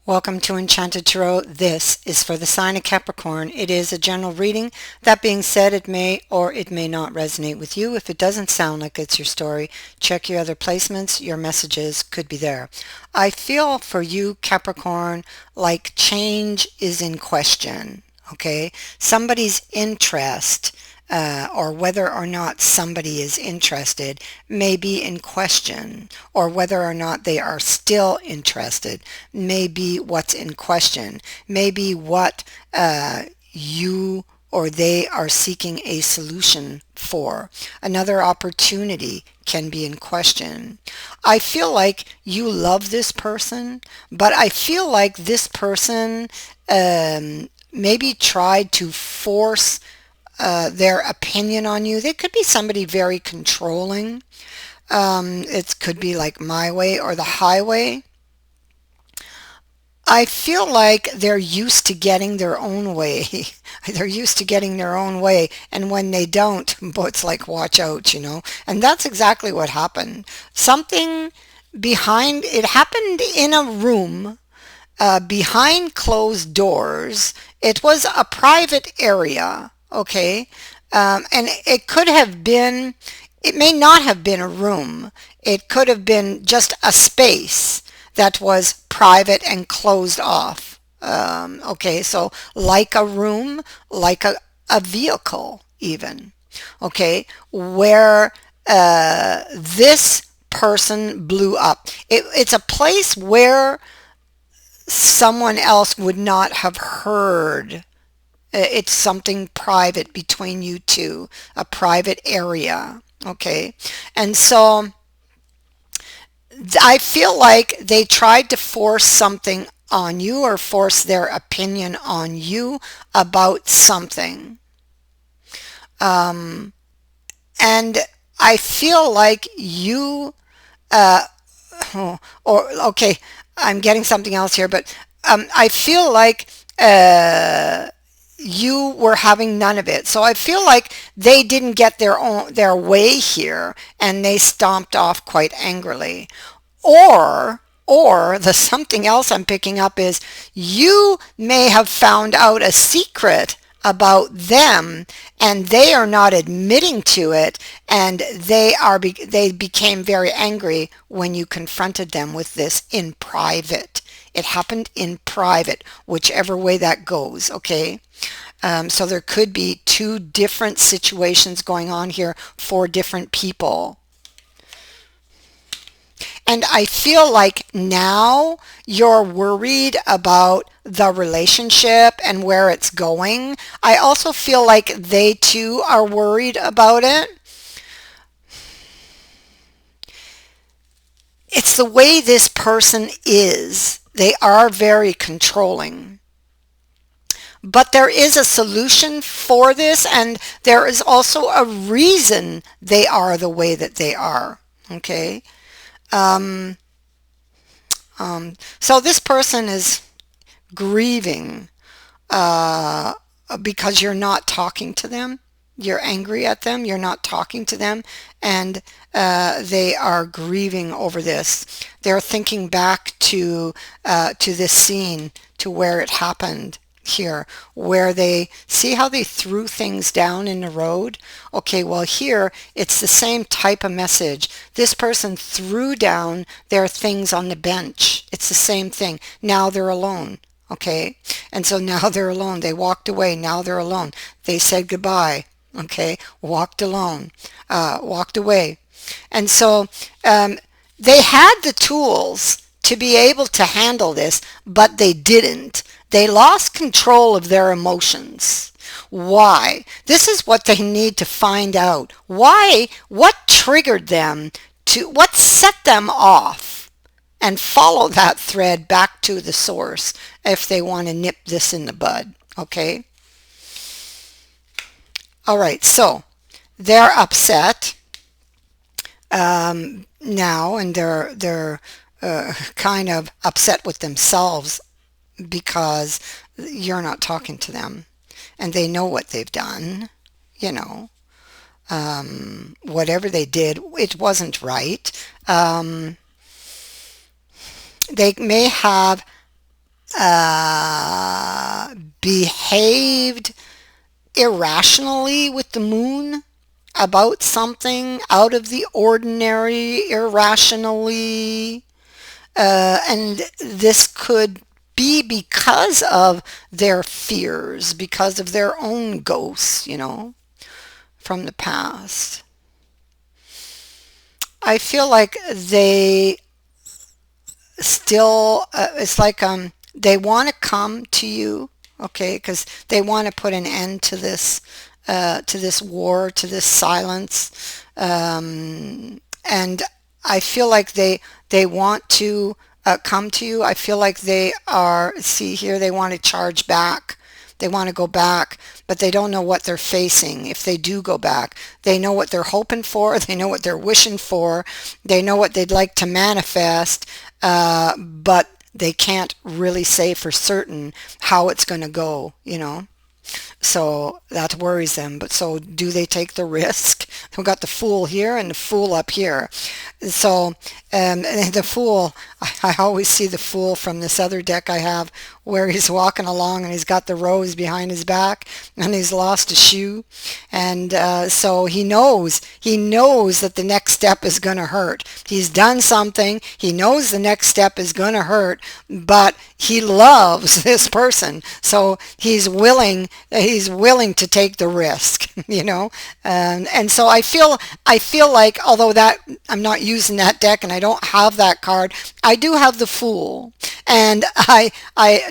Welcome to Enchanted Tarot. This is for the sign of Capricorn. It is a general reading. That being said, it may or it may not resonate with you. If it doesn't sound like it's your story, check your other placements. Your messages could be there. I feel for you, Capricorn, like change is in question. Okay? Somebody's interest or whether or not somebody is interested may be in question, or whether or not they are still interested may be what's in question, maybe what you or they are seeking a solution for. Another opportunity can be in question. I feel like you love this person, but I feel like this person maybe tried to force their opinion on you. They could be somebody very controlling. It could be like my way or the highway. I feel like they're used to getting their own way. They're used to getting their own way. And when they don't, it's like, watch out, you know. And that's exactly what happened. Something behind, it happened in a room behind closed doors. It was a private area, okay? And it could have been, it may not have been a room. It could have been just a space that was private and closed off. Okay, so like a room, like a vehicle even, okay, where this person blew up. It's a place where someone else would not have heard. It's something private between you two, a private area, okay? And so I feel like they tried to force something on you or force their opinion on you about something. And I feel like you, or okay, I'm getting something else here, but I feel like you were having none of it. So I feel like they didn't get their way here, and they stomped off quite angrily. Or the something else I'm picking up is you may have found out a secret about them, and they are not admitting to it, and they became very angry when you confronted them with this in private. It happened in private, whichever way that goes, okay? So there could be two different situations going on here for different people. And I feel like now you're worried about the relationship and where it's going. I also feel like they too are worried about it. It's the way this person is. They are very controlling. But there is a solution for this, and there is also a reason they are the way that they are. Okay? So this person is grieving because you're not talking to them. You're angry at them. You're not talking to them. And they are grieving over this. They're thinking back to this scene, to where it happened here, where they see how they threw things down in the road. Okay, well here it's the same type of message. This person threw down their things on the bench. It's the same thing. Now they're alone. Okay, and so now they're alone. They walked away. Now they're alone. They said goodbye. Okay, walked alone, walked away. And so they had the tools to be able to handle this, but they didn't. They lost control of their emotions. Why? This is what they need to find out. Why? What triggered them to, what set them off? And follow that thread back to the source if they want to nip this in the bud. Okay? All right, so they're upset now, and they're kind of upset with themselves because you're not talking to them, and they know what they've done. You know, whatever they did, it wasn't right. They may have behaved irrationally with the moon about something out of the ordinary, irrationally. And this could be because of their fears, because of their own ghosts, from the past. I feel like they still, it's like they want to come to you, okay, because they want to put an end to this war, to this silence, and I feel like they want to come to you. I feel like they are, see here, they want to charge back. They want to go back, but they don't know what they're facing if they do go back. They know what they're hoping for. They know what they're wishing for. They know what they'd like to manifest, but they can't really say for certain how it's going to go, So that worries them. But so do they take the risk? We've got the Fool here and the Fool up here. So the Fool, I always see the Fool from this other deck I have where he's walking along and he's got the rose behind his back and he's lost a shoe. And so he knows that the next step is going to hurt. He's done something. He knows the next step is going to hurt, but he loves this person. So he's willing to take the risk, and so I feel like, although that I'm not using that deck and I don't have that card, I do have the Fool, and I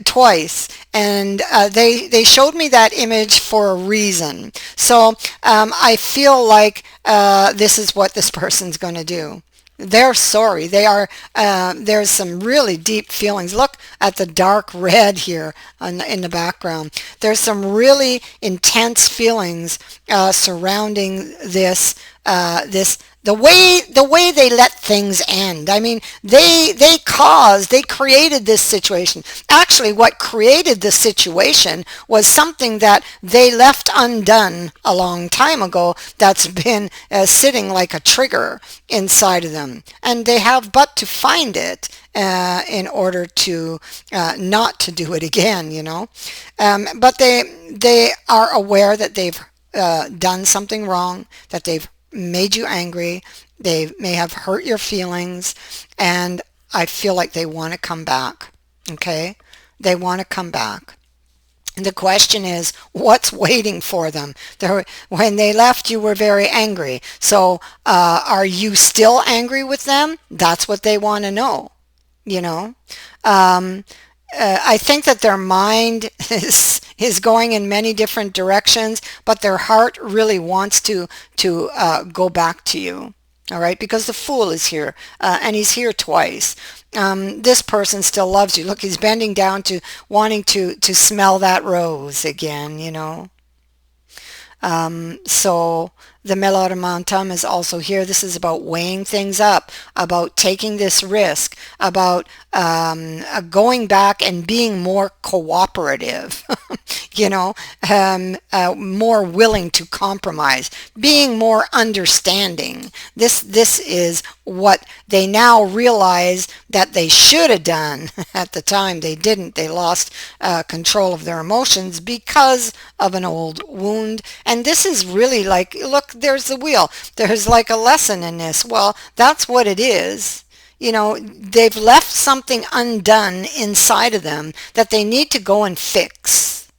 twice, and they showed me that image for a reason. So I feel like this is what this person's going to do. They're sorry. They are. There's some really deep feelings. Look at the dark red here in the background. There's some really intense feelings surrounding this. The way they let things end. I mean, they created this situation. Actually, what created the situation was something that they left undone a long time ago that's been sitting like a trigger inside of them. And they have but to find it in order to not to do it again, But they are aware that they've done something wrong, that they've made you angry, they may have hurt your feelings, and I feel like they want to come back, okay? They want to come back. The question is, what's waiting for them? When they left, you were very angry. So are you still angry with them? That's what they want to know, I think that their mind is going in many different directions, but their heart really wants to go back to you. All right, because the Fool is here, and he's here twice. This person still loves you. Look, he's bending down to wanting to smell that rose again, So the Melodimantum is also here. This is about weighing things up, about taking this risk, about going back and being more cooperative, more willing to compromise, being more understanding. This is what they now realize that they should have done. At the time they didn't. They lost control of their emotions because of an old wound. And this is really like, look, there's the wheel. There's like a lesson in this. Well, that's what it is. They've left something undone inside of them that they need to go and fix.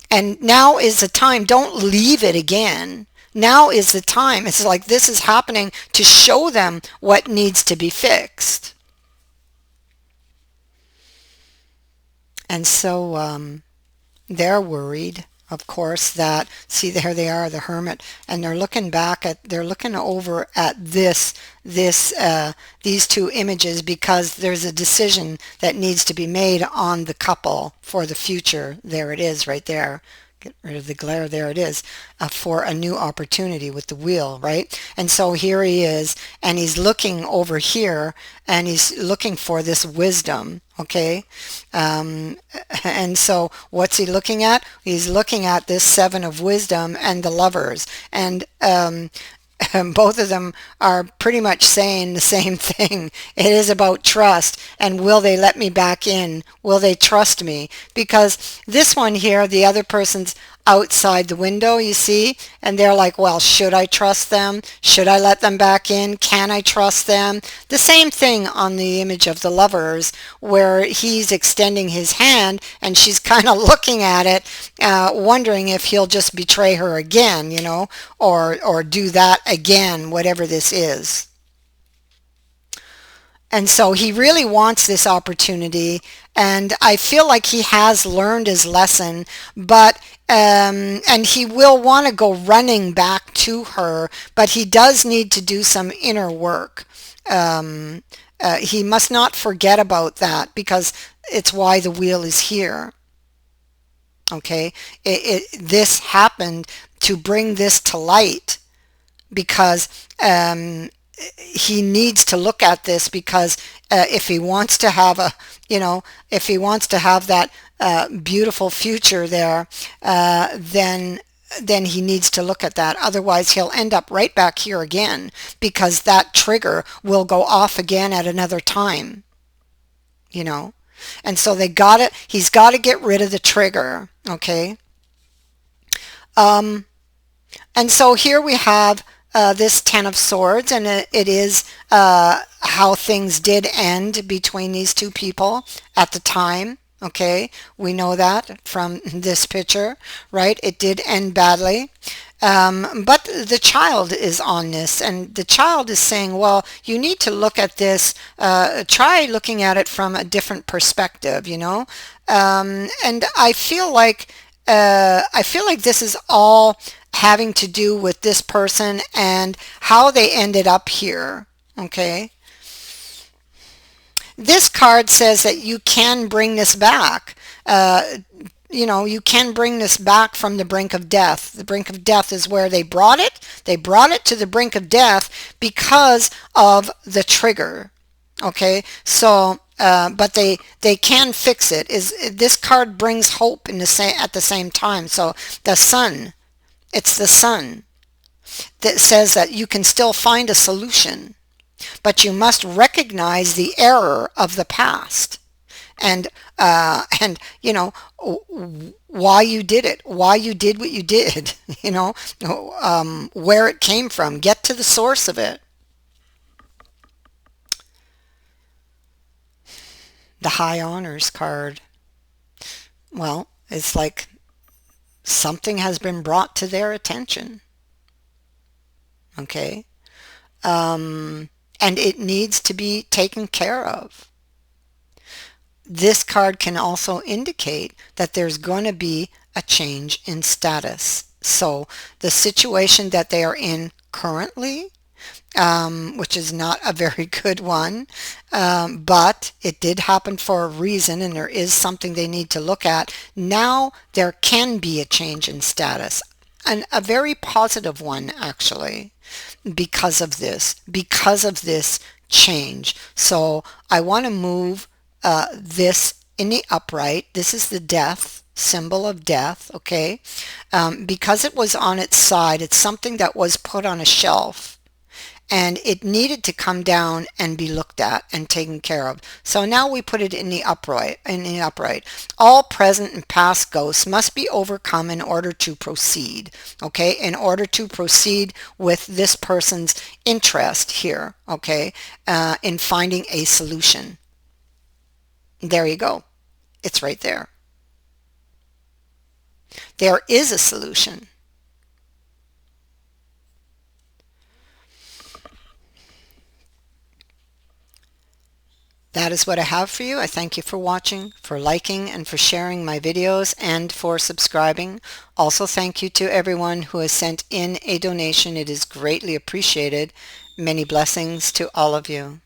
And now is the time. Don't leave it again. Now is the time. It's like this is happening to show them what needs to be fixed. And so they're worried, of course, that, see, there they are, the Hermit, and they're looking over at these two images because there's a decision that needs to be made on the couple for the future. There it is right there. Get rid of the glare. There it is, for a new opportunity with the wheel, right? And so here he is, and he's looking over here, and he's looking for this wisdom, okay? And so what's he looking at? He's looking at this Seven of Wisdom and the Lovers. And both of them are pretty much saying the same thing. It is about trust, and will they let me back in? Will they trust me? Because this one here, the other person's outside the window, you see, and they're like, well, should I trust them? Should I let them back in? Can I trust them? The same thing on the image of the lovers, where he's extending his hand and she's kind of looking at it, wondering if he'll just betray her again, you know, or do that again, whatever this is. And so he really wants this opportunity, and I feel like he has learned his lesson, but and he will want to go running back to her, but he does need to do some inner work. He must not forget about that, because it's why the wheel is here. Okay, this happened to bring this to light, because he needs to look at this, because if he wants to have a, you know, if he wants to have that beautiful future there, then he needs to look at that. Otherwise, he'll end up right back here again, because that trigger will go off again at another time, you know. And so he's got to get rid of the trigger, okay? And so here we have this Ten of Swords, and it is how things did end between these two people at the time. Okay, we know that from this picture, right? It did end badly. But the child is on this, and the child is saying, well, you need to look at this, try looking at it from a different perspective, you know? And I feel like this is all having to do with this person and how they ended up here, okay? This card says that you can bring this back. You know, you can bring this back from the brink of death. The brink of death is where they brought it. They brought it to the brink of death because of the trigger. Okay, so but they can fix it. This card brings hope in at the same time. So the sun, it's the sun that says that you can still find a solution, but you must recognize the error of the past, and you know, why you did it, why you did what you did, you know, where it came from. Get to the source of it. The High Honors card. Well, it's like something has been brought to their attention. Okay. And it needs to be taken care of. This card can also indicate that there's going to be a change in status. So the situation that they are in currently, which is not a very good one, but it did happen for a reason, and there is something they need to look at. Now there can be a change in status, and a very positive one, actually, because of this change. So I want to move this in the upright. This is the death, symbol of death, okay? Because it was on its side, it's something that was put on a shelf, and it needed to come down and be looked at and taken care of. So now we put it in the upright. All present and past ghosts must be overcome in order to proceed, okay? In order to proceed with this person's interest here, okay, in finding a solution. There you go. It's right there. There is a solution. That is what I have for you. I thank you for watching, for liking, and for sharing my videos, and for subscribing. Also, thank you to everyone who has sent in a donation. It is greatly appreciated. Many blessings to all of you.